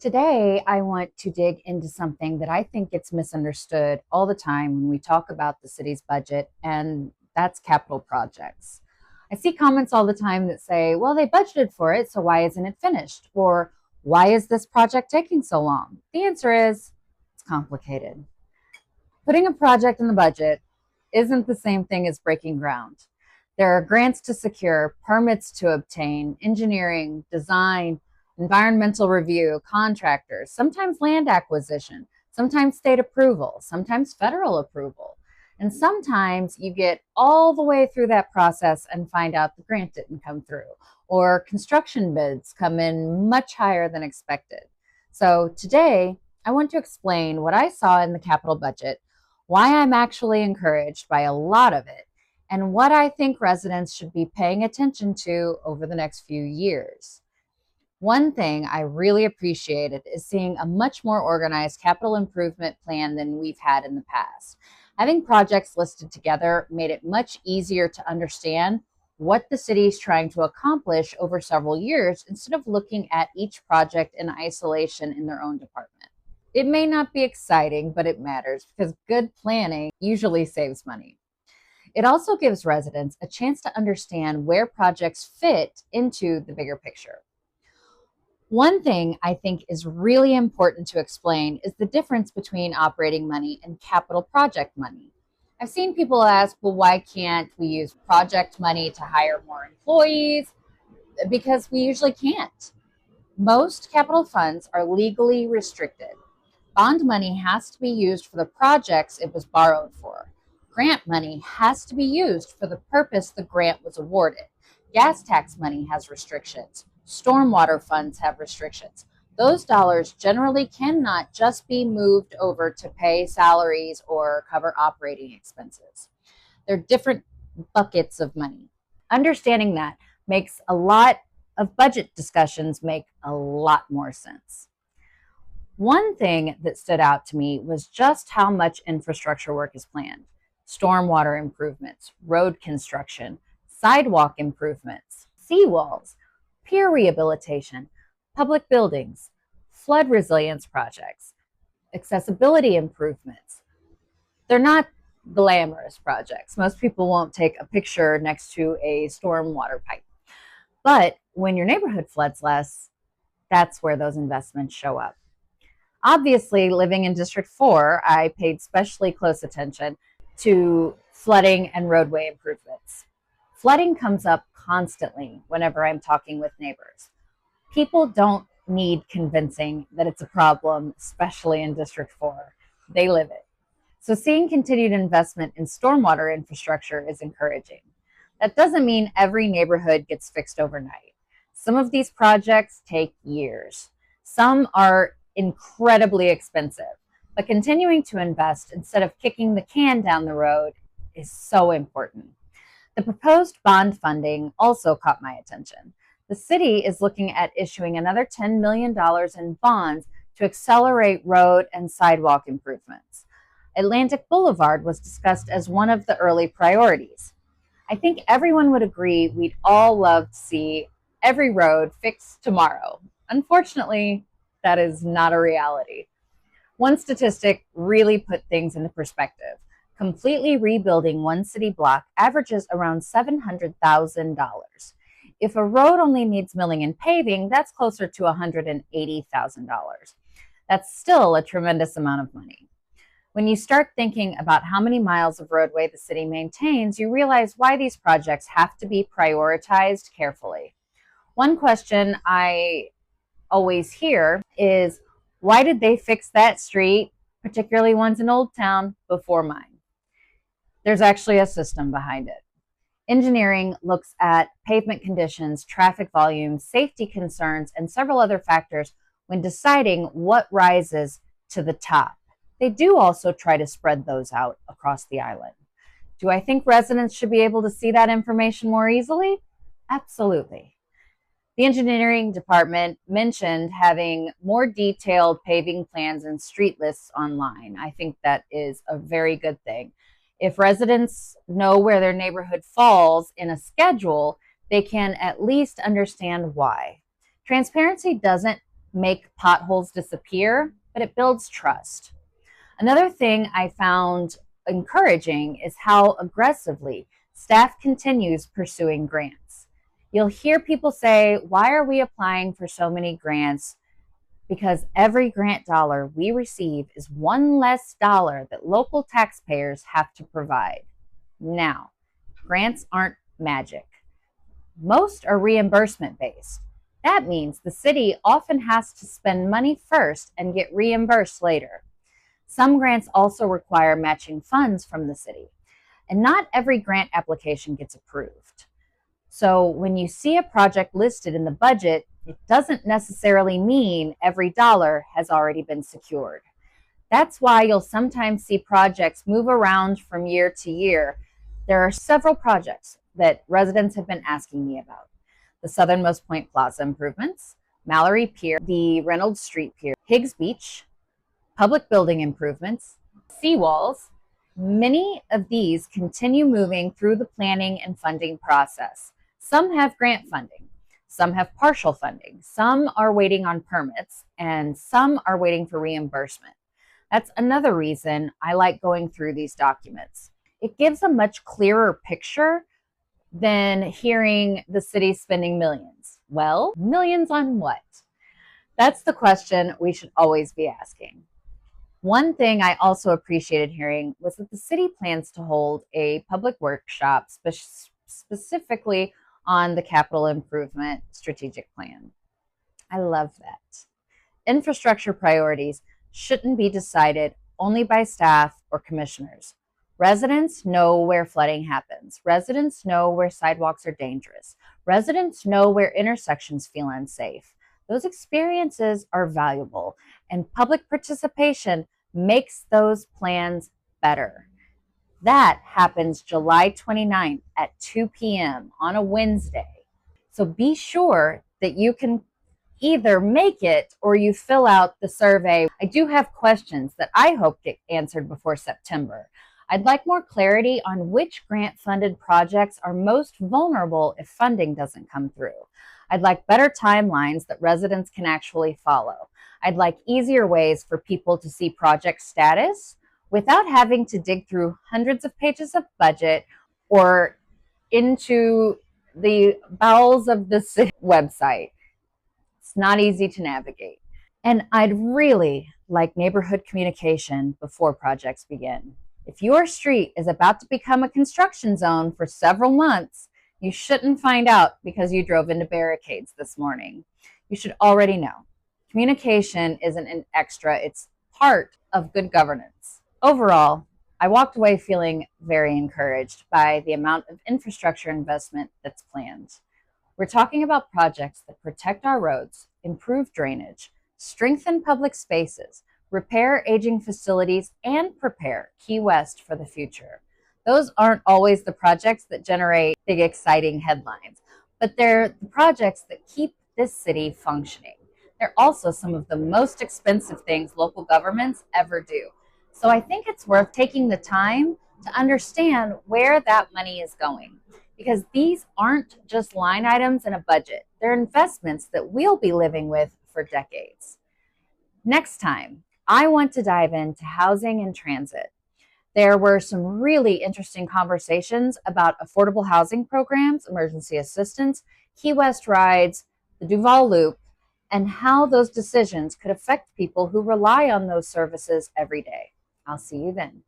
Today, I want to dig into something that I think gets misunderstood all the time when we talk about the city's budget, and that's capital projects. I see comments all the time that say, well, they budgeted for it, so why isn't it finished? Or why is this project taking so long? The answer is it's complicated. Putting a project in the budget isn't the same thing as breaking ground. There are grants to secure, permits to obtain, engineering, design, environmental review, contractors, sometimes land acquisition, sometimes state approval, sometimes federal approval. And sometimes you get all the way through that process and find out the grant didn't come through, or construction bids come in much higher than expected. So today, I want to explain what I saw in the capital budget, why I'm actually encouraged by a lot of it, and what I think residents should be paying attention to over the next few years. One thing I really appreciated is seeing a much more organized capital improvement plan than we've had in the past. Having projects listed together made it much easier to understand what the city is trying to accomplish over several years instead of looking at each project in isolation in their own department. It may not be exciting, but it matters because good planning usually saves money. It also gives residents a chance to understand where projects fit into the bigger picture. One thing I think is really important to explain is the difference between operating money and capital project money. I've seen people ask, well, why can't we use project money to hire more employees? Because we usually can't. Most capital funds are legally restricted. Bond money has to be used for the projects it was borrowed for. Grant money has to be used for the purpose the grant was awarded. Gas tax money has restrictions. Stormwater funds have restrictions. Those dollars generally cannot just be moved over to pay salaries or cover operating expenses. They're different buckets of money. Understanding that makes a lot of budget discussions make a lot more sense. One thing that stood out to me was just how much infrastructure work is planned. Stormwater improvements, road construction, sidewalk improvements, seawalls, pier rehabilitation, public buildings, flood resilience projects, accessibility improvements. They're not glamorous projects. Most people won't take a picture next to a stormwater pipe. But when your neighborhood floods less, that's where those investments show up. Obviously, living in District 4, I paid especially close attention to flooding and roadway improvements. Flooding comes up constantly whenever I'm talking with neighbors. People don't need convincing that it's a problem, especially in District 4. They live it. So seeing continued investment in stormwater infrastructure is encouraging. That doesn't mean every neighborhood gets fixed overnight. Some of these projects take years. Some are incredibly expensive, but continuing to invest instead of kicking the can down the road is so important. The proposed bond funding also caught my attention. The city is looking at issuing another $10 million in bonds to accelerate road and sidewalk improvements. Atlantic Boulevard was discussed as one of the early priorities. I think everyone would agree we'd all love to see every road fixed tomorrow. Unfortunately, that is not a reality. One statistic really put things into perspective. Completely rebuilding one city block averages around $700,000. If a road only needs milling and paving, that's closer to $180,000. That's still a tremendous amount of money. When you start thinking about how many miles of roadway the city maintains, you realize why these projects have to be prioritized carefully. One question I always hear is, why did they fix that street, particularly ones in Old Town, before mine? There's actually a system behind it. Engineering looks at pavement conditions, traffic volumes, safety concerns, and several other factors when deciding what rises to the top. They do also try to spread those out across the island. Do I think residents should be able to see that information more easily? Absolutely. The engineering department mentioned having more detailed paving plans and street lists online. I think that is a very good thing. If residents know where their neighborhood falls in a schedule, they can at least understand why. Transparency doesn't make potholes disappear, but it builds trust. Another thing I found encouraging is how aggressively staff continues pursuing grants. You'll hear people say, "Why are we applying for so many grants?" Because every grant dollar we receive is one less dollar that local taxpayers have to provide. Now, grants aren't magic. Most are reimbursement based. That means the city often has to spend money first and get reimbursed later. Some grants also require matching funds from the city, and not every grant application gets approved. So when you see a project listed in the budget, it doesn't necessarily mean every dollar has already been secured. That's why you'll sometimes see projects move around from year to year. There are several projects that residents have been asking me about. The Southernmost Point Plaza improvements, Mallory Pier, the Reynolds Street Pier, Higgs Beach, public building improvements, seawalls. Many of these continue moving through the planning and funding process. Some have grant funding, some have partial funding, some are waiting on permits, and some are waiting for reimbursement. That's another reason I like going through these documents. It gives a much clearer picture than hearing the city spending millions. Well, millions on what? That's the question we should always be asking. One thing I also appreciated hearing was that the city plans to hold a public workshop specifically on the capital improvement strategic plan. I love that. Infrastructure priorities shouldn't be decided only by staff or commissioners. Residents know where flooding happens. Residents know where sidewalks are dangerous. Residents know where intersections feel unsafe. Those experiences are valuable, and public participation makes those plans better. That happens July 29th at 2 p.m. on a Wednesday. So be sure that you can either make it or you fill out the survey. I do have questions that I hope get answered before September. I'd like more clarity on which grant-funded projects are most vulnerable if funding doesn't come through. I'd like better timelines that residents can actually follow. I'd like easier ways for people to see project status without having to dig through hundreds of pages of budget or into the bowels of the city website. It's not easy to navigate. And I'd really like neighborhood communication before projects begin. If your street is about to become a construction zone for several months, you shouldn't find out because you drove into barricades this morning. You should already know. Communication isn't an extra, it's part of good governance. Overall, I walked away feeling very encouraged by the amount of infrastructure investment that's planned. We're talking about projects that protect our roads, improve drainage, strengthen public spaces, repair aging facilities, and prepare Key West for the future. Those aren't always the projects that generate big, exciting headlines, but they're the projects that keep this city functioning. They're also some of the most expensive things local governments ever do. So I think it's worth taking the time to understand where that money is going, because these aren't just line items in a budget. They're investments that we'll be living with for decades. Next time, I want to dive into housing and transit. There were some really interesting conversations about affordable housing programs, emergency assistance, Key West rides, the Duval Loop, and how those decisions could affect people who rely on those services every day. I'll see you then.